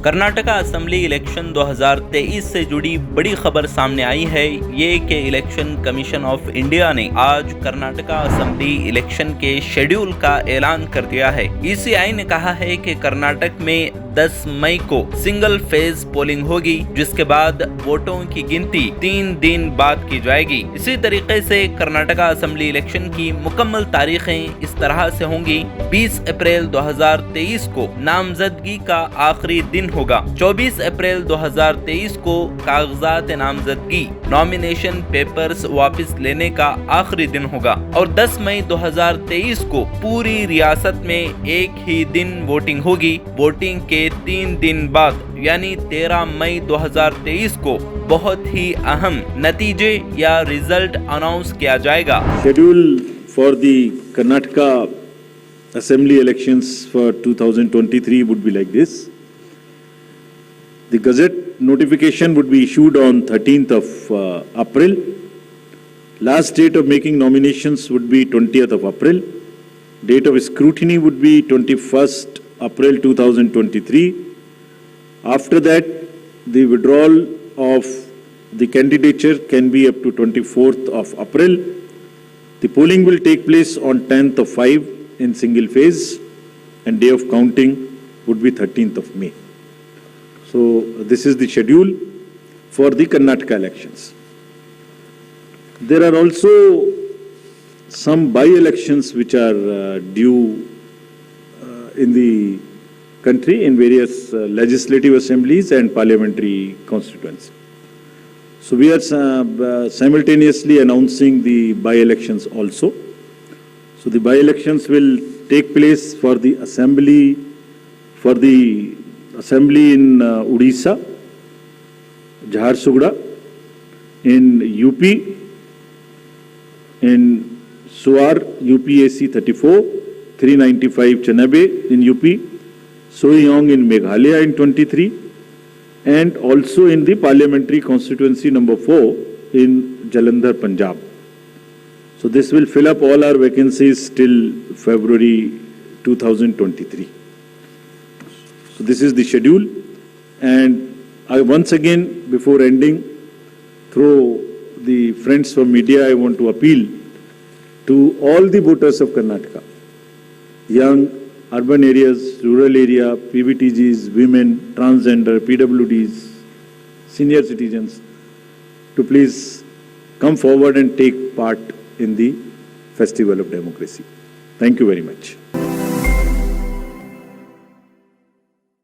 Karnataka assembly election 2023 से जुड़ी बड़ी खबर सामने आई है। ये कि इलेक्शन कमीशन ऑफ इंडिया ने आज कर्नाटका असेंबली इलेक्शन के शेड्यूल का ऐलान कर दिया है। ईसीआई ने कहा है कि कर्नाटक में 10 मई को सिंगल फेज पोलिंग होगी, जिसके बाद वोटों की गिनती 3 दिन बाद की जाएगी। इसी तरीके से कर्नाटका असेंबली इलेक्शन की मुकम्मल तारीखें इस तरह से होंगी। 20 अप्रैल 2023 को नामजदगी का आखिरी दिन होगा। 24 अप्रैल 2023 को कागजात नामजदगी नॉमिनेशन पेपर्स वापस लेने का आखिरी दिन होगा और 10 मई 2023 को पूरी रियासत में एक ही दिन वोटिंग होगी। वोटिंग के 3 दिन बाद यानी 13 मई 2023 को बहुत ही अहम नतीजे या रिजल्ट अनाउंस किया जाएगा। Schedule for the Karnataka Assembly elections for 2023 would be like this. The Gazette notification would be issued on 13th of April. Last date of making nominations would be 20th of April. Date of scrutiny would be 21st April 2023. After that, the withdrawal of the candidature can be up to 24th of April. The polling will take place on 10th of 5 in single phase, and day of counting would be 13th of May. So this is the schedule for the Karnataka elections. There are also some by-elections which are due in the country in various legislative assemblies and parliamentary constituencies. So we are simultaneously announcing the by-elections also. So the by-elections will take place for the assembly in Odisha, Jharsuguda, in UP, in Suar, UPAC 34, 395 Chanabe in UP, Soyong in Meghalaya in 23, and also in the parliamentary constituency number 4 in Jalandhar, Punjab. So this will fill up all our vacancies till February 2023. So this is the schedule, and I once again, before ending, through the friends from media, I want to appeal to all the voters of Karnataka, young, urban areas, rural area, PVTGs, women, transgender, PWDs, senior citizens, to please come forward and take part in the festival of democracy. Thank you very much.